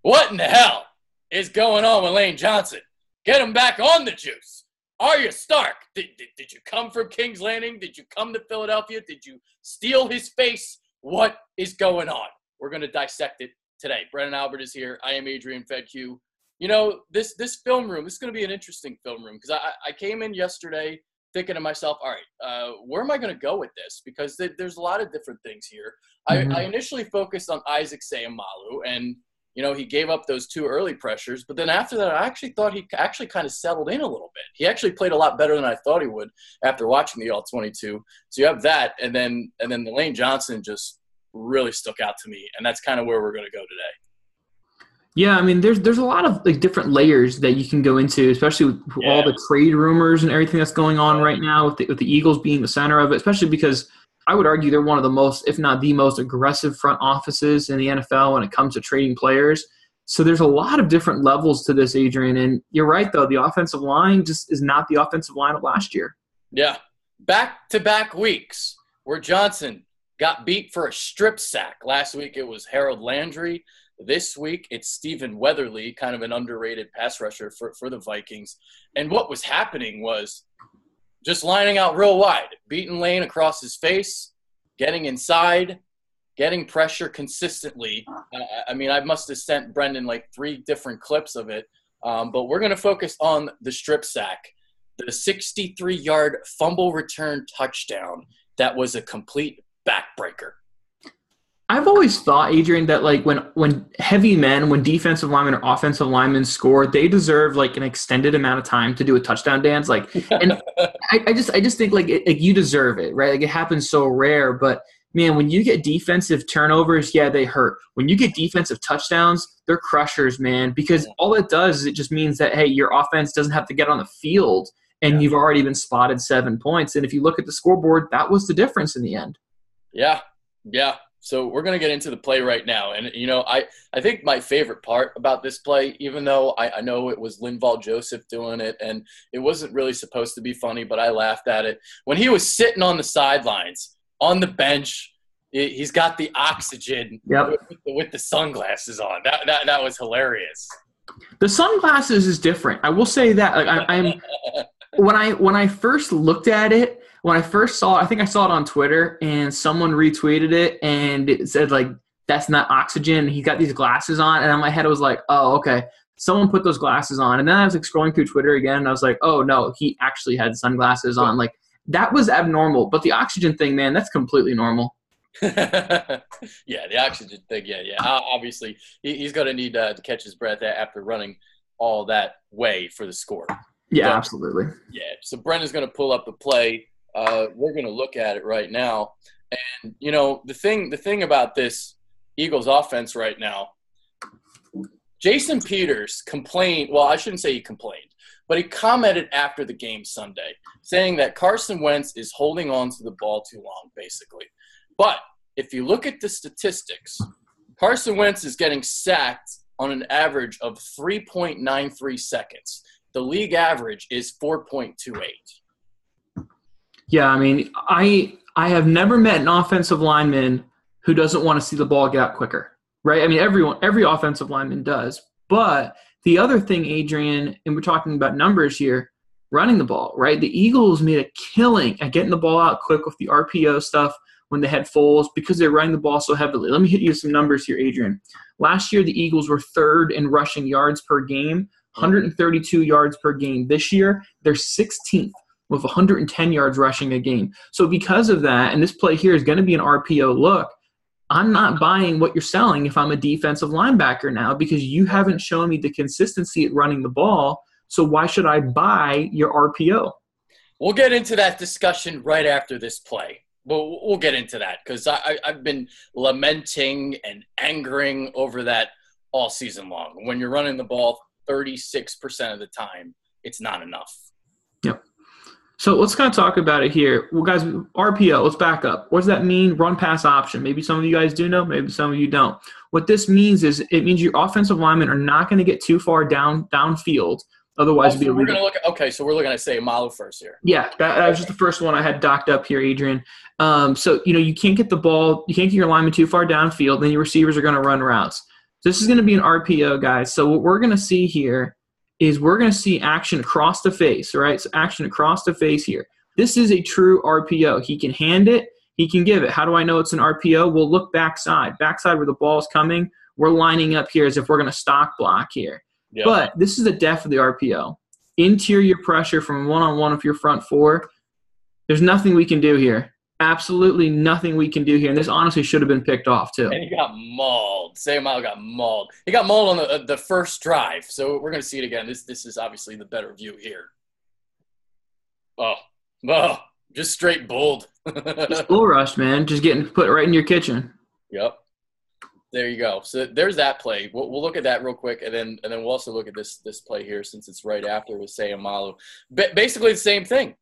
What in the hell is going on with Lane Johnson? Get him back on the juice. Arya Stark, did you come from King's Landing? Did you come to Philadelphia? Did you steal his face? What is going on? We're going to dissect it today. Brennan Albert is here. I am Adrian Fedhue. You know, this film room, this is going to be an interesting film room because I came in yesterday thinking to myself, all right, where am I going to go with this? Because there's a lot of different things here. I initially focused on Isaac Seumalo, and you know, he gave up those two early pressures, but then after that, I actually thought he actually kind of settled in a little bit. He actually played a lot better than I thought he would after watching the All-22. So you have that, and then the Lane Johnson just really stuck out to me, and that's kind of where we're going to go today. Yeah, I mean, there's a lot of like different layers that you can go into, especially with all the trade rumors and everything that's going on right now with the Eagles being the center of it, especially because I would argue they're one of the most, if not the most aggressive front offices in the NFL when it comes to trading players. So there's a lot of different levels to this, Adrian. And you're right, though. The offensive line just is not the offensive line of last year. Yeah. Back-to-back weeks where Johnson got beat for a strip sack. Last week it was Harold Landry. This week it's Stephen Weatherly, kind of an underrated pass rusher for the Vikings. And what was happening was just lining out real wide, beating Lane across his face, getting inside, getting pressure consistently. I mean, I must have sent Brendan like 3 different clips of it, but we're going to focus on the strip sack, the 63-yard fumble return touchdown that was a complete backbreaker. I've always thought, Adrian, that like when heavy men, when defensive linemen or offensive linemen score, they deserve like an extended amount of time to do a touchdown dance. Like, and I just think like you deserve it, right? Like it happens so rare, but man, when you get defensive turnovers, yeah, they hurt. When you get defensive touchdowns, they're crushers, man, because all it does is it just means that, hey, your offense doesn't have to get on the field and you've already been spotted 7 points. And if you look at the scoreboard, that was the difference in the end. Yeah. So we're going to get into the play right now. And, you know, I think my favorite part about this play, even though I know it was Linval Joseph doing it and it wasn't really supposed to be funny, but I laughed at it. When he was sitting on the sidelines, on the bench, he's got the oxygen with the sunglasses on. That was hilarious. The sunglasses is different. I will say that. Like, when I first looked at it, when I first saw it, I think I saw it on Twitter, and someone retweeted it, and it said, like, that's not oxygen. He got these glasses on, and in my head it was like, oh, okay. Someone put those glasses on. And then I was, like, scrolling through Twitter again, and I was like, oh, no, he actually had sunglasses on. Like, that was abnormal. But the oxygen thing, man, that's completely normal. Yeah, the oxygen thing, yeah. Obviously, he's going to need to catch his breath after running all that way for the score. Yeah, so, absolutely. Yeah, so Brendan's going to pull up the play. We're going to look at it right now. And, you know, the thing about this Eagles offense right now, Jason Peters complained – well, I shouldn't say he complained, but he commented after the game Sunday saying that Carson Wentz is holding on to the ball too long, basically. But if you look at the statistics, Carson Wentz is getting sacked on an average of 3.93 seconds. The league average is 4.28. Yeah, I mean, I have never met an offensive lineman who doesn't want to see the ball get out quicker, right? I mean, every offensive lineman does. But the other thing, Adrian, and we're talking about numbers here, running the ball, right? The Eagles made a killing at getting the ball out quick with the RPO stuff when they had Foles because they're running the ball so heavily. Let me hit you some numbers here, Adrian. Last year, the Eagles were 3rd in rushing yards per game, 132 yards per game. This year, they're 16th. With 110 yards rushing a game. So because of that, and this play here is going to be an RPO look, I'm not buying what you're selling if I'm a defensive linebacker now because you haven't shown me the consistency at running the ball, so why should I buy your RPO? We'll get into that discussion right after this play. We'll get into that because I've been lamenting and angering over that all season long. When you're running the ball 36% of the time, it's not enough. Yep. So let's kind of talk about it here. Well, guys, RPO, let's back up. What does that mean? Run pass option. Maybe some of you guys do know, maybe some of you don't. What this means is it means your offensive linemen are not going to get too far downfield. Otherwise, so we're going to look at, okay, so we're looking at Seumalo first here. Yeah, that was just the first one I had docked up here, Adrian. So, you know, you can't get the ball, you can't get your lineman too far downfield, then your receivers are going to run routes. This is going to be an RPO, guys. So what we're going to see here is we're going to see action across the face, right? So action across the face here. This is a true RPO. He can hand it. He can give it. How do I know it's an RPO? We'll look backside. Backside where the ball is coming. We're lining up here as if we're going to stock block here. Yep. But this is the depth of the RPO. Interior pressure from one-on-one of your front four. There's nothing we can do here. Absolutely nothing we can do here. And this honestly should have been picked off too. And he got mauled. Sayamalo got mauled. He got mauled on the first drive. So we're going to see it again. This is obviously the better view here. Oh, just straight bulled. Just bull rush, man. Just getting put right in your kitchen. Yep. There you go. So there's that play. We'll look at that real quick, and then we'll also look at this play here since it's right after with Sayamalo. Basically the same thing.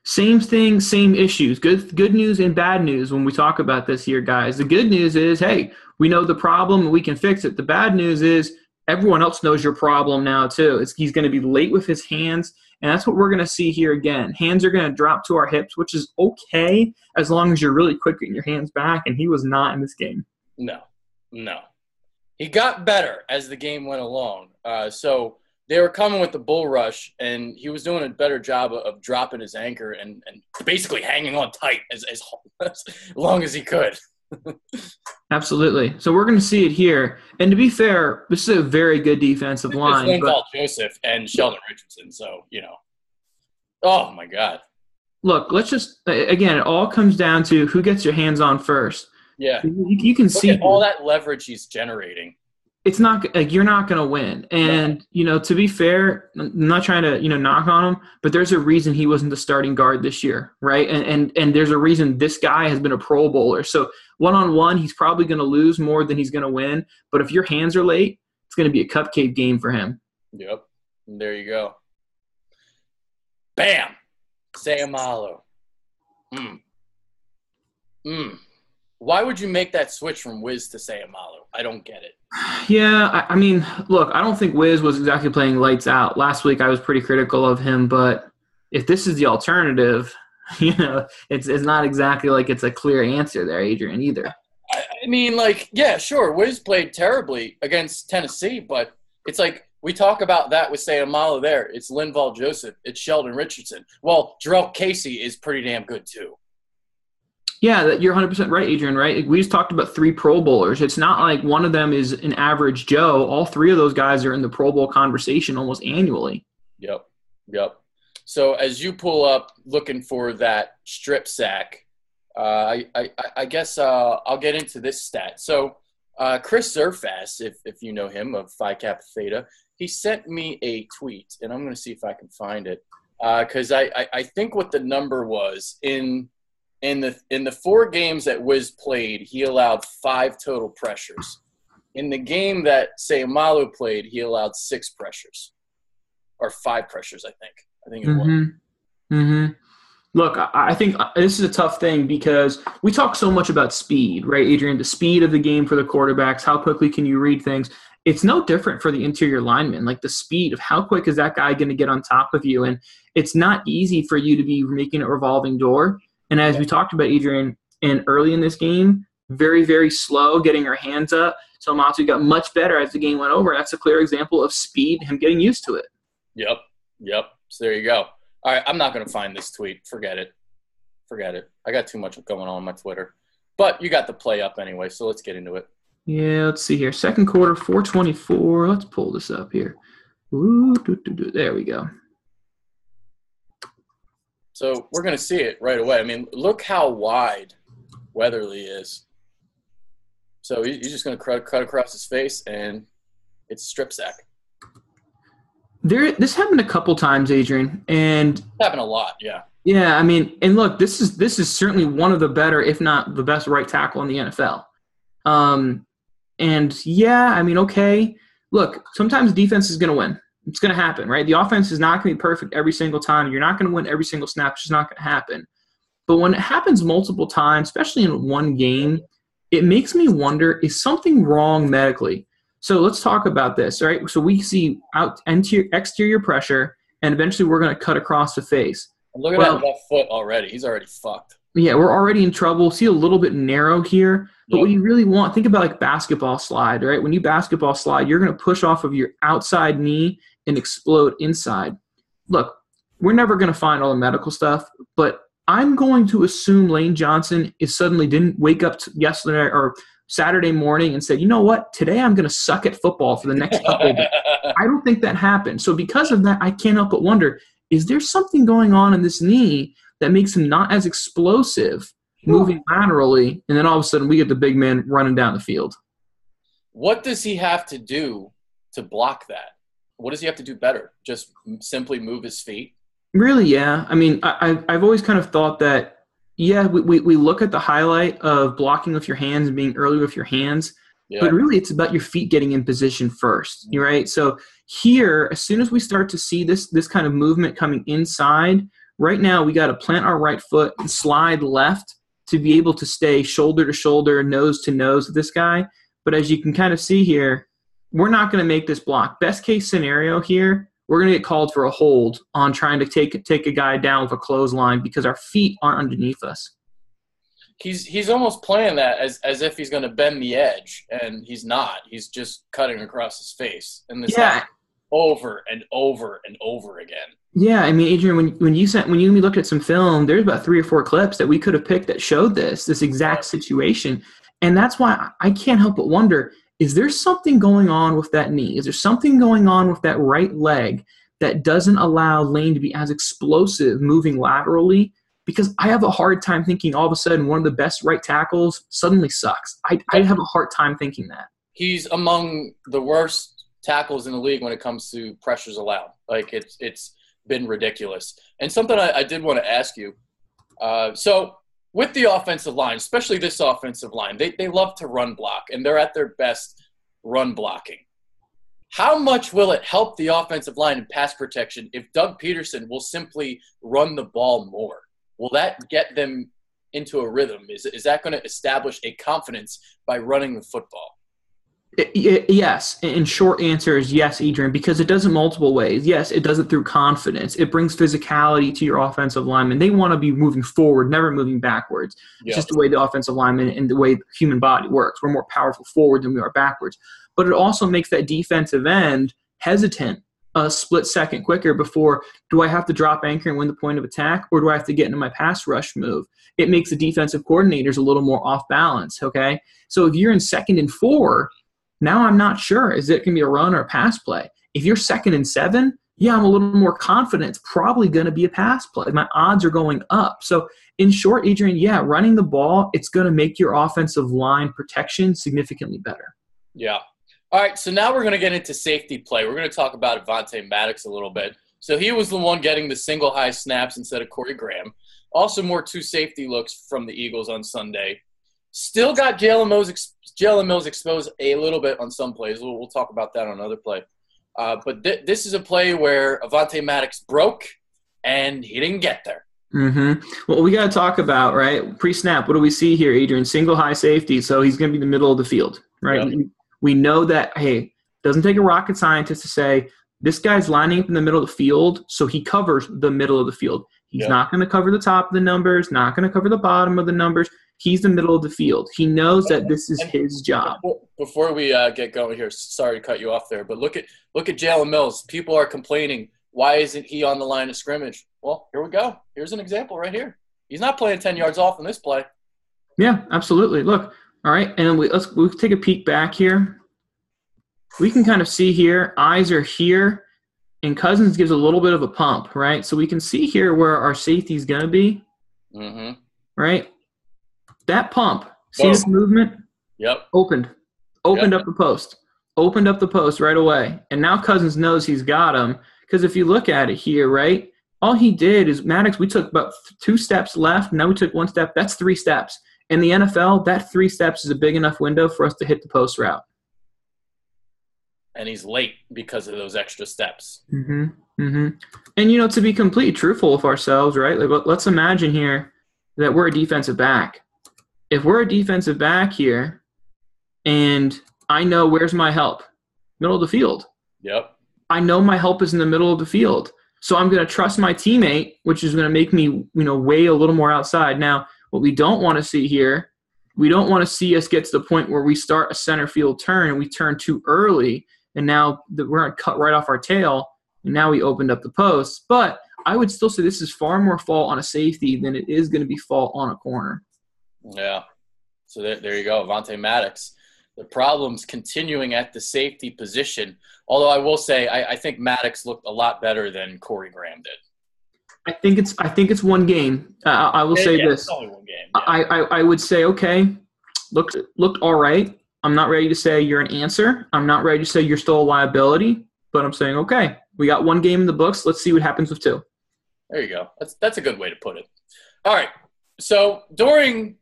Same thing, same issues. Good news and bad news when we talk about this here, guys. The good news is, hey, we know the problem and we can fix it. The bad news is everyone else knows your problem now too. He's going to be late with his hands, and that's what we're going to see here again. Hands are going to drop to our hips, which is okay as long as you're really quick getting your hands back, and he was not in this game. No. He got better as the game went along. So they were coming with the bull rush, and he was doing a better job of dropping his anchor and basically hanging on tight as long as he could. Absolutely. So we're going to see it here. And to be fair, this is a very good defensive line. It's Linval Joseph and Sheldon Richardson, so, oh, my God. Look, let's just – again, it all comes down to who gets your hands on first. Yeah. You can see all that leverage he's generating. It's not like you're not going to win. And, to be fair, I'm not trying to, knock on him, but there's a reason he wasn't the starting guard this year, right? And there's a reason this guy has been a Pro Bowler. So one-on-one, he's probably going to lose more than he's going to win. But if your hands are late, it's going to be a cupcake game for him. Yep. There you go. Bam! Sayamalo. Why would you make that switch from Wiz to Sayamalo? I don't get it. Yeah, I mean, look, I don't think Wiz was exactly playing lights out. Last week I was pretty critical of him, but if this is the alternative, it's not exactly like it's a clear answer there, Adrian, either. I mean, yeah, sure, Wiz played terribly against Tennessee, but it's like we talk about that with Sayamalo there. It's Linval Joseph. It's Sheldon Richardson. Well, Jarrell Casey is pretty damn good too. Yeah, you're 100% right, Adrian, right? We just talked about 3 Pro Bowlers. It's not like one of them is an average Joe. All 3 of those guys are in the Pro Bowl conversation almost annually. Yep. So as you pull up looking for that strip sack, I guess I'll get into this stat. So Chris Zerfas, if you know him, of Phi Kappa Theta, he sent me a tweet, and I'm going to see if I can find it, because I think what the number was in the 4 games that Wiz played, he allowed 5 total pressures. In the game that Sayamalo played, he allowed 6 pressures, or 5 pressures. I think it was. Look, I think this is a tough thing because we talk so much about speed, right, Adrian? The speed of the game for the quarterbacks. How quickly can you read things? It's no different for the interior lineman. Like the speed of how quick is that guy going to get on top of you, and it's not easy for you to be making a revolving door. And as we talked about, Adrian, and early in this game, very, very slow getting her hands up. So Matsu got much better as the game went over. That's a clear example of speed, him getting used to it. Yep. So there you go. All right, I'm not going to find this tweet. Forget it. I got too much going on my Twitter. But you got the play up anyway, so let's get into it. Yeah, let's see here. Second quarter, 4:24. Let's pull this up here. There we go. So we're going to see it right away. I mean, look how wide Weatherly is. So he's just going to cut across his face, and it's a strip sack. This happened a couple times, Adrian, and it's happened a lot, yeah. Yeah, I mean, and look, this is certainly one of the better, if not the best, right tackle in the NFL. And yeah, I mean, okay. Look, sometimes defense is going to win. It's going to happen, right? The offense is not going to be perfect every single time. You're not going to win every single snap. It's just not going to happen. But when it happens multiple times, especially in one game, it makes me wonder, is something wrong medically? So let's talk about this, right? So we see exterior pressure, and eventually we're going to cut across the face. Look at that left foot already. He's already fucked. Yeah, we're already in trouble. See a little bit narrow here. But Yep. what you really want, think about like basketball slide, right? When you basketball slide, you're going to push off of your outside knee and explode inside. Look, we're never going to find all the medical stuff, but I'm going to assume Lane Johnson suddenly didn't wake up yesterday or Saturday morning and said, you know what, today I'm going to suck at football for the next couple of days. I don't think that happened. So because of that, I can't help but wonder, is there something going on in this knee that makes him not as explosive moving laterally, and then all of a sudden we get the big man running down the field? What does he have to do to block that? What does he have to do better? Just simply move his feet? Really, yeah. I mean, I've always kind of thought that, yeah, we look at the highlight of blocking with your hands and being early with your hands, but really it's about your feet getting in position first, right? So here, as soon as we start to see this kind of movement coming inside, right now we got to plant our right foot and slide left to be able to stay shoulder to shoulder, nose to nose with this guy. But as you can kind of see here, we're not going to make this block. Best case scenario here, we're going to get called for a hold on trying to take a guy down with a clothesline because our feet aren't underneath us. He's almost playing that as if he's going to bend the edge, and he's not. He's just cutting across his face. And this happens over and over and over again. Yeah, I mean, Adrian, when you and me looked at some film, there's about 3 or 4 clips that we could have picked that showed this exact situation. And that's why I can't help but wonder, is there something going on with that knee? Is there something going on with that right leg that doesn't allow Lane to be as explosive moving laterally? Because I have a hard time thinking all of a sudden one of the best right tackles suddenly sucks. I have a hard time thinking that. He's among the worst tackles in the league when it comes to pressures allowed. Like, it's been ridiculous. And something I did want to ask you. So with the offensive line, especially this offensive line, they love to run block, and they're at their best run blocking. How much will it help the offensive line in pass protection if Doug Peterson will simply run the ball more? Will that get them into a rhythm? Is that going to establish a confidence by running the football? Yes. And short answer is yes, Adrian, because it does it multiple ways. Yes, it does it through confidence. It brings physicality to your offensive linemen. They want to be moving forward, never moving backwards. It's just the way the offensive lineman and the way the human body works. We're more powerful forward than we are backwards. But it also makes that defensive end hesitant a split second quicker before, do I have to drop anchor and win the point of attack, or do I have to get into my pass rush move? It makes the defensive coordinators a little more off balance, okay? So if you're in 2nd and 4, now I'm not sure. Is it going to be a run or a pass play? If you're 2nd and 7, yeah, I'm a little more confident. It's probably going to be a pass play. My odds are going up. So in short, Adrian, yeah, running the ball, it's going to make your offensive line protection significantly better. Yeah. All right, so now we're going to get into safety play. We're going to talk about Avonte Maddox a little bit. So he was the one getting the single high snaps instead of Corey Graham. Also more 2 safety looks from the Eagles on Sunday. Still got Jalen Mills exposed a little bit on some plays. We'll talk about that on another play. But this is a play where Avonte Maddox broke, and he didn't get there. Mm-hmm. Well, we got to talk about, right, pre-snap, what do we see here, Adrian? Single high safety, so he's going to be in the middle of the field, right? Yep. We know that, hey, doesn't take a rocket scientist to say this guy's lining up in the middle of the field, so he covers the middle of the field. He's not going to cover the top of the numbers, not going to cover the bottom of the numbers. He's the middle of the field. He knows that this is his job. Before we get going here, sorry to cut you off there, but look at Jalen Mills. People are complaining, why isn't he on the line of scrimmage? Well, here we go. Here's an example right here. He's not playing 10 yards off in this play. Yeah, absolutely. Look, all right, and we'll take a peek back here. We can kind of see here, eyes are here, and Cousins gives a little bit of a pump, right? So we can see here where our safety is going to be, right? That pump, see this movement? Yep. Opened up the post. Opened up the post right away. And now Cousins knows he's got him, because if you look at it here, right, all he did is, Maddox, we took about 2 steps left, now we took 1 step. That's 3 steps. In the NFL, that 3 steps is a big enough window for us to hit the post route. And he's late because of those extra steps. And, to be completely truthful with ourselves, right, like, let's imagine here that we're a defensive back. If we're a defensive back here and I know where's my help, middle of the field. Yep. I know my help is in the middle of the field. So I'm going to trust my teammate, which is going to make me, weigh a little more outside. Now, What we don't want to see here, we don't want to see us get to the point where we start a center field turn and we turn too early, and now we're going to cut right off our tail, and now we opened up the post. But I would still say this is far more fault on a safety than it is going to be fault on a corner. Yeah. So there you go, Avonte Maddox. The problem's continuing at the safety position. Although I will say I think Maddox looked a lot better than Corey Graham did. I think it's one game. I will say this. It's only one game. Yeah. I would say, okay, looked all right. I'm not ready to say you're an answer. I'm not ready to say you're still a liability. But I'm saying, okay, we got one game in the books. Let's see what happens with two. There you go. That's a good way to put it. All right. So during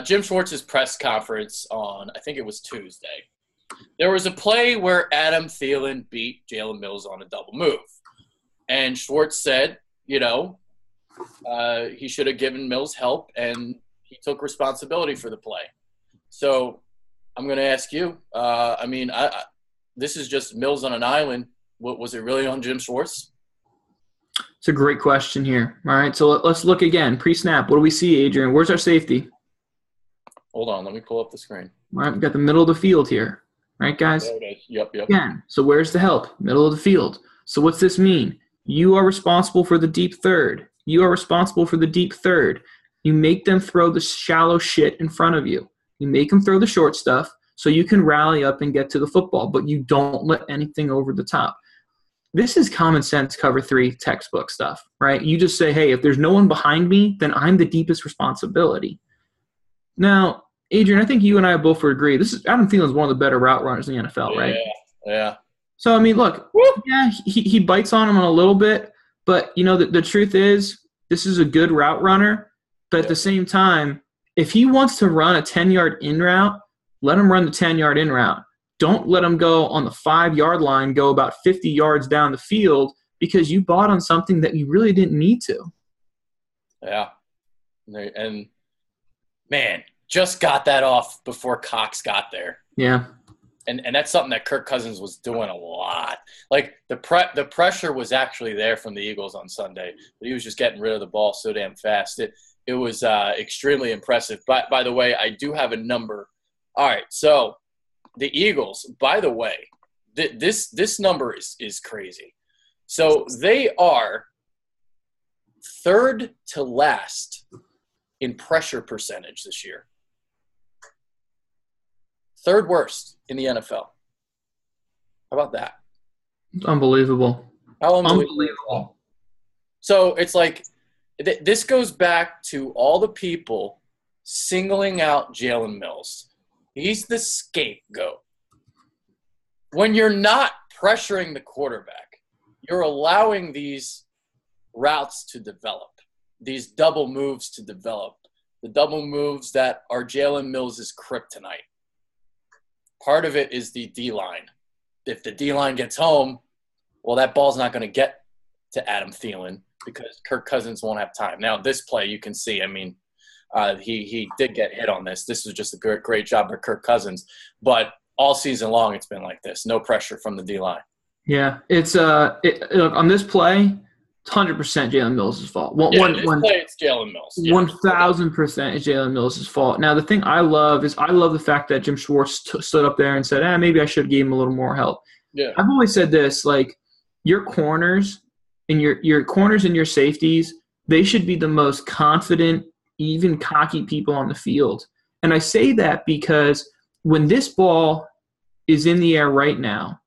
Jim Schwartz's press conference on, I think it was Tuesday, there was a play where Adam Thielen beat Jalen Mills on a double move. And Schwartz said, he should have given Mills help, and he took responsibility for the play. So I'm going to ask you, this is just Mills on an island. Was it really on Jim Schwartz? It's a great question here. All right, so let's look again. Pre-snap, what do we see, Adrian? Where's our safety? Hold on, let me pull up the screen. All right, we've got the middle of the field here. Right, guys? There it is. Yep. Again, so where's the help? Middle of the field. So what's this mean? You are responsible for the deep third. You are responsible for the deep third. You make them throw the shallow shit in front of you. You make them throw the short stuff so you can rally up and get to the football, but you don't let anything over the top. This is common sense cover three textbook stuff, right? You just say, hey, if there's no one behind me, then I'm the deepest responsibility. Now, Adrian, I think you and I both would agree. Adam Thielen's one of the better route runners in the NFL, right? Yeah. So, look, yeah, he bites on him a little bit, but, the truth is this is a good route runner. But at the same time, if he wants to run a 10-yard in route, let him run the 10-yard in route. Don't let him go on the 5-yard line, go about 50 yards down the field because you bought on something that you really didn't need to. Yeah. And, man, just got that off before Cox got there. Yeah. And that's something that Kirk Cousins was doing a lot. Like, the pressure was actually there from the Eagles on Sunday, but he was just getting rid of the ball so damn fast. It was extremely impressive. By the way, I do have a number. All right, so the Eagles, by the way, this number is crazy. So they are third to last in pressure percentage this year. Third worst in the NFL. How about that? Unbelievable. How unbelievable. So it's like this goes back to all the people singling out Jalen Mills. He's the scapegoat. When you're not pressuring the quarterback, you're allowing these routes to develop, these double moves to develop, the double moves that are Jalen Mills' kryptonite. Part of it is the D-line. If the D-line gets home, well, that ball's not going to get to Adam Thielen because Kirk Cousins won't have time. Now, this play, you can see, he did get hit on this. This was just a great job by Kirk Cousins. But all season long, it's been like this. No pressure from the D-line. Yeah, it's on this play, it's 100% Jalen Mills' fault. Play, it's Jalen Mills. Yeah. 1,000% is Jalen Mills' fault. Now, the thing I love the fact that Jim Schwartz stood up there and said, maybe I should have given him a little more help. Yeah. I've always said this, like, your corners and your corners and your safeties, they should be the most confident, even cocky people on the field. And I say that because when this ball is in the air right now,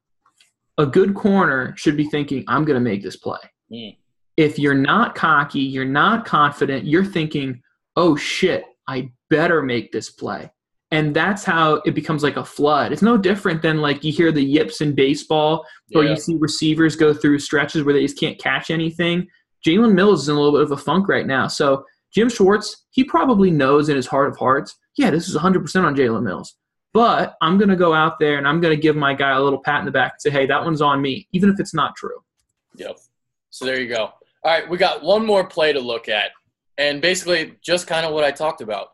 a good corner should be thinking, I'm going to make this play. Mm. If you're not cocky, you're not confident, you're thinking, oh, shit, I better make this play. And that's how it becomes like a flood. It's no different than like you hear the yips in baseball or you see receivers go through stretches where they just can't catch anything. Jalen Mills is in a little bit of a funk right now. So Jim Schwartz, he probably knows in his heart of hearts, this is 100% on Jalen Mills. But I'm going to go out there and I'm going to give my guy a little pat in the back and say, hey, that one's on me, even if it's not true. Yep. So there you go. All right, we got one more play to look at. And basically just kind of what I talked about.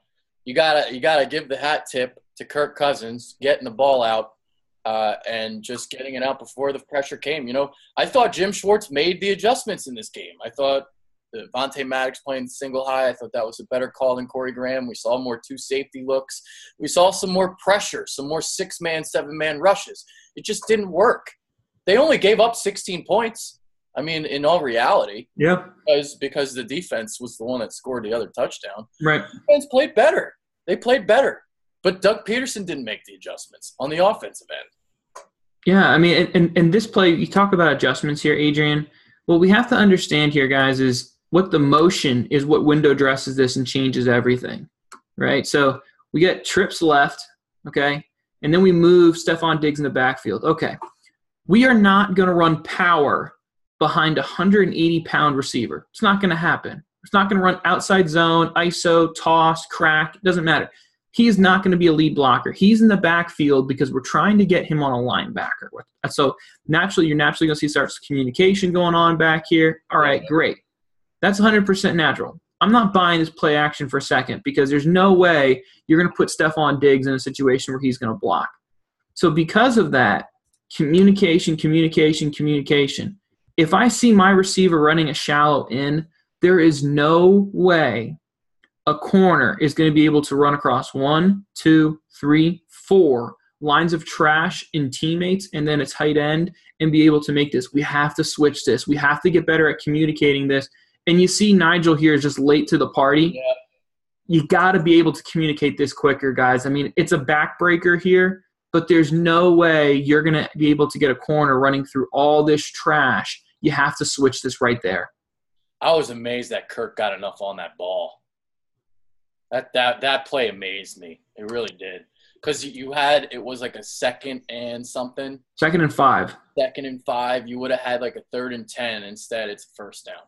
You gotta give the hat tip to Kirk Cousins, getting the ball out and just getting it out before the pressure came. I thought Jim Schwartz made the adjustments in this game. I thought Vontae Maddox playing single high. I thought that was a better call than Corey Graham. We saw more 2 safety looks. We saw some more pressure, some more 6-man, 7-man rushes. It just didn't work. They only gave up 16 points. I mean, in all reality. Yeah. Because the defense was the one that scored the other touchdown. Right. The defense played better. They played better. But Doug Peterson didn't make the adjustments on the offensive end. Yeah, I mean, and this play, you talk about adjustments here, Adrian. What we have to understand here, guys, is what the motion is what window dresses this and changes everything, right? So we get trips left, okay, and then we move Stephon Diggs in the backfield. Okay, we are not going to run power behind a 180-pound receiver. It's not going to happen. It's not going to run outside zone, ISO, toss, crack. It doesn't matter. He is not going to be a lead blocker. He's in the backfield because we're trying to get him on a linebacker. So naturally, you're naturally going to see starts communication going on back here. All right, great. That's 100% natural. I'm not buying this play action for a second because there's no way you're going to put Stephon Diggs in a situation where he's going to block. So because of that, communication. If I see my receiver running a shallow in, there is no way a corner is going to be able to run across 1, 2, 3, 4 lines of trash in teammates and then a tight end and be able to make this. We have to switch this. We have to get better at communicating this. And you see Nigel here is just late to the party. Yeah. You got to be able to communicate this quicker, guys. I mean, it's a backbreaker here, but there's no way you're going to be able to get a corner running through all this trash. You have to switch this right there. I was amazed that Kirk got enough on that ball. That play amazed me. It really did. Because it was like a 2nd and something. 2nd and 5. 2nd and 5. You would have had like a 3rd and 10. Instead, it's a 1st down.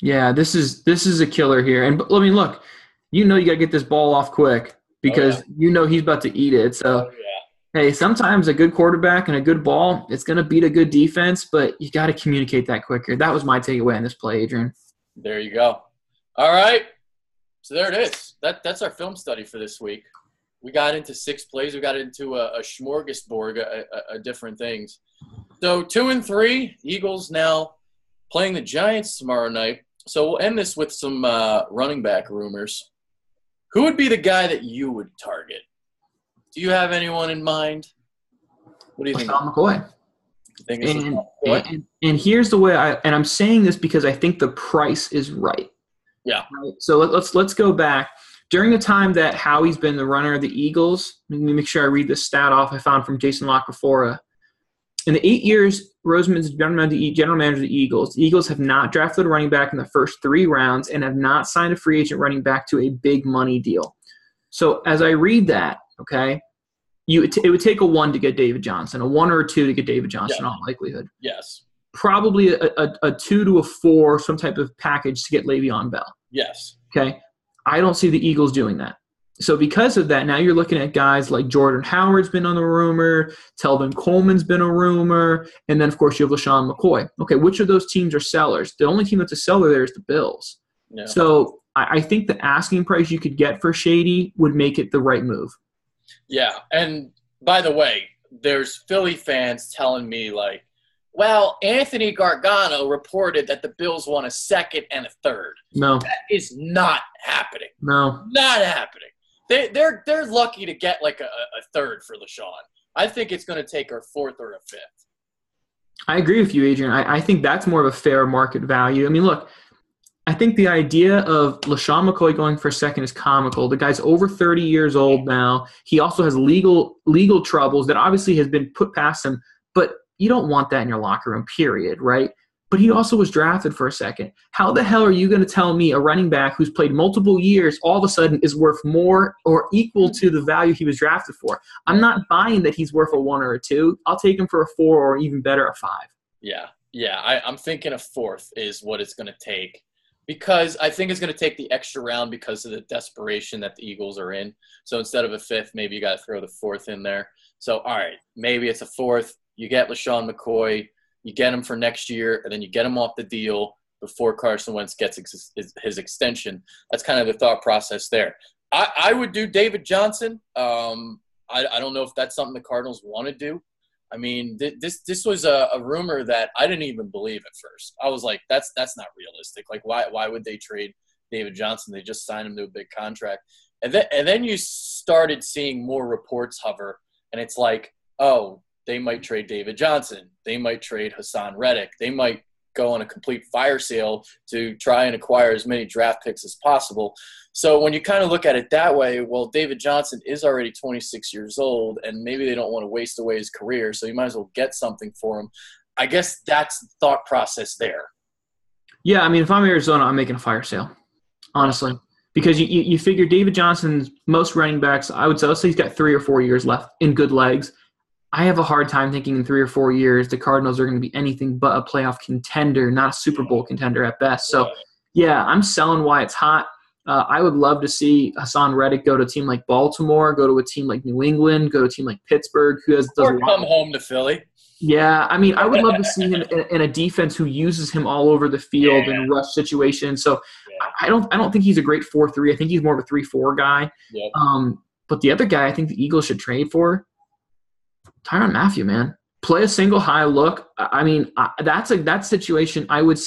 Yeah, this is a killer here. And I mean, look, you got to get this ball off quick because he's about to eat it. So, hey, sometimes a good quarterback and a good ball, it's going to beat a good defense, but you got to communicate that quicker. That was my takeaway on this play, Adrian. There you go. All right. So there it is. That's our film study for this week. We got into 6 plays. We got into a smorgasbord of different things. So 2 and 3, Eagles now playing the Giants tomorrow night. So we'll end this with some running back rumors. Who would be the guy that you would target? Do you have anyone in mind? What do you think? McCoy. You think this is McCoy? And here's the way I'm saying this because I think the price is right. Yeah. Right? So let's go back. During the time that Howie's been the runner of the Eagles, let me make sure I read this stat off I found from Jason Locafora. In the 8 years Roseman's general manager of the Eagles have not drafted a running back in the first 3 rounds and have not signed a free agent running back to a big money deal. So as I read that, okay, it would take a 1 to get David Johnson, a 1 or a 2 to get David Johnson in all likelihood. Yes. Probably a 2 to a 4, some type of package to get Le'Veon Bell. Yes. Okay. I don't see the Eagles doing that. So because of that, now you're looking at guys like Jordan Howard's been on the rumor, Telvin Coleman's been a rumor, and then, of course, you have LaShawn McCoy. Okay, which of those teams are sellers? The only team that's a seller there is the Bills. Yeah. So I think the asking price you could get for Shady would make it the right move. Yeah, and by the way, there's Philly fans telling me, like, well, Anthony Gargano reported that the Bills want a 2nd and a 3rd. No. That is not happening. No. Not happening. They're lucky to get like a 3rd for LaShawn. I think it's going to take her 4th or a 5th. I agree with you, Adrian. I think that's more of a fair market value. I mean, look, I think the idea of LaShawn McCoy going for a 2nd is comical. The guy's over 30 years old now. He also has legal troubles that obviously has been put past him, but you don't want that in your locker room, period, right? But he also was drafted for a 2nd. How the hell are you going to tell me a running back who's played multiple years all of a sudden is worth more or equal to the value he was drafted for? I'm not buying that he's worth a 1 or a 2. I'll take him for a 4 or even better, a 5. Yeah. I'm thinking a 4th is what it's going to take because I think it's going to take the extra round because of the desperation that the Eagles are in. So instead of a 5th, maybe you got to throw the 4th in there. So, all right, maybe it's a 4th. You get LaShawn McCoy, you get him for next year, and then you get him off the deal before Carson Wentz gets his extension. That's kind of the thought process there. I would do David Johnson. I don't know if that's something the Cardinals want to do. I mean, this was a rumor that I didn't even believe at first. I was like, that's not realistic. Like, why would they trade David Johnson? They just signed him to a big contract. And then you started seeing more reports hover, and it's like, oh, they might trade David Johnson. They might trade Hassan Reddick. They might go on a complete fire sale to try and acquire as many draft picks as possible. So when you kind of look at it that way, well, David Johnson is already 26 years old, and maybe they don't want to waste away his career, so you might as well get something for him. I guess that's the thought process there. Yeah, I mean, if I'm Arizona, I'm making a fire sale, honestly. Because you figure David Johnson's most running backs, I would say, let's say he's got 3 or 4 years left in good legs. I have a hard time thinking in 3 or 4 years the Cardinals are going to be anything but a playoff contender, not a Super Bowl contender at best. So, yeah, I'm selling why it's hot. I would love to see Hassan Reddick go to a team like Baltimore, go to a team like New England, go to a team like Pittsburgh. Or come home to Philly. Yeah, I mean, I would love to see him in a defense who uses him all over the field in rush situations. So I don't think he's a great 4-3. I think he's more of a 3-4 guy. Yep. But the other guy I think the Eagles should trade for, Tyrann Mathieu, man. Play a single high look. I mean, that situation I could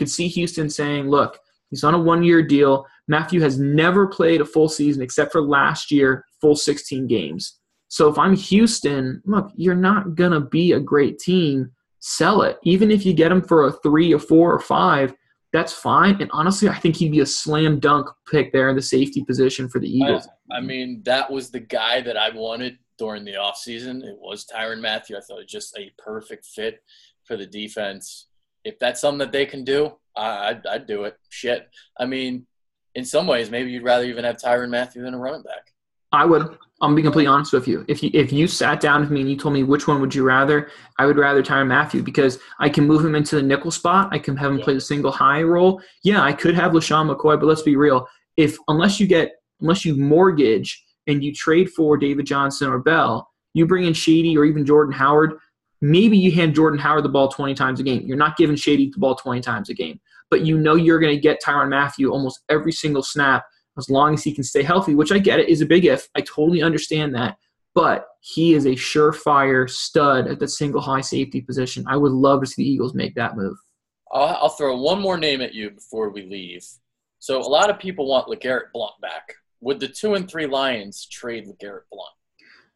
see Houston saying, look, he's on a 1-year deal. Mathieu has never played a full season except for last year, full 16 games. So if I'm Houston, look, you're not going to be a great team. Sell it. Even if you get him for a 3 or 4 or 5, that's fine. And honestly, I think he'd be a slam dunk pick there in the safety position for the Eagles. I mean, that was the guy that I wanted during the offseason. It was Tyrann Mathieu. I thought it was just a perfect fit for the defense. If that's something that they can do, I'd do it. Shit. I mean, in some ways, maybe you'd rather even have Tyrann Mathieu than a running back. I would. I'm being completely honest with you. If you sat down with me and you told me which one would you rather, I would rather Tyrann Mathieu because I can move him into the nickel spot. I can have him play the single high role. Yeah, I could have LaShawn McCoy, but let's be real. Unless you mortgage and you trade for David Johnson or Bell, you bring in Shady or even Jordan Howard, maybe you hand Jordan Howard the ball 20 times a game. You're not giving Shady the ball 20 times a game. But you know you're going to get Tyrann Mathieu almost every single snap as long as he can stay healthy, which I get it is a big if. I totally understand that. But he is a surefire stud at the single high safety position. I would love to see the Eagles make that move. I'll throw one more name at you before we leave. So a lot of people want LeGarrette Blount back. Would the 2 and 3 Lions trade LeGarrette Blount?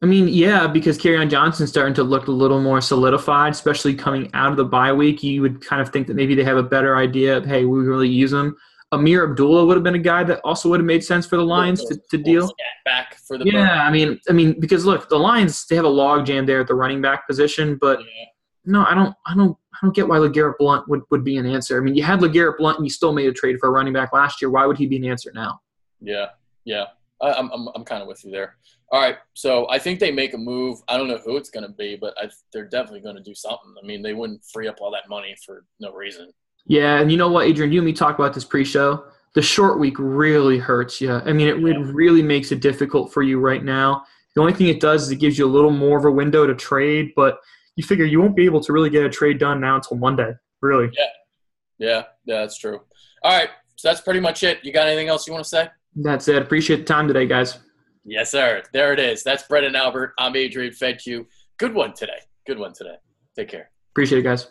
I mean, yeah, because Kerryon Johnson's starting to look a little more solidified, especially coming out of the bye week. You would kind of think that maybe they have a better idea of, hey, we really use him. Amir Abdullah would have been a guy that also would have made sense for the Lions to deal. Back for the I mean, because look, the Lions, they have a log jam there at the running back position, but no, I don't get why LeGarrette Blount would be an answer. I mean, you had LeGarrette Blount and you still made a trade for a running back last year. Why would he be an answer now? Yeah. I'm kind of with you there. All right, so I think they make a move. I don't know who it's going to be, but they're definitely going to do something. I mean, they wouldn't free up all that money for no reason. Yeah, and you know what, Adrian, you and me talked about this pre-show. The short week really hurts you. I mean, it really makes it difficult for you right now. The only thing it does is it gives you a little more of a window to trade, but you figure you won't be able to really get a trade done now until Monday, really. Yeah, that's true. All right, so that's pretty much it. You got anything else you want to say? That's it. Appreciate the time today, guys. Yes, sir. There it is. That's Brendan Albert. I'm Adrian Fedke. Good one today. Take care. Appreciate it, guys.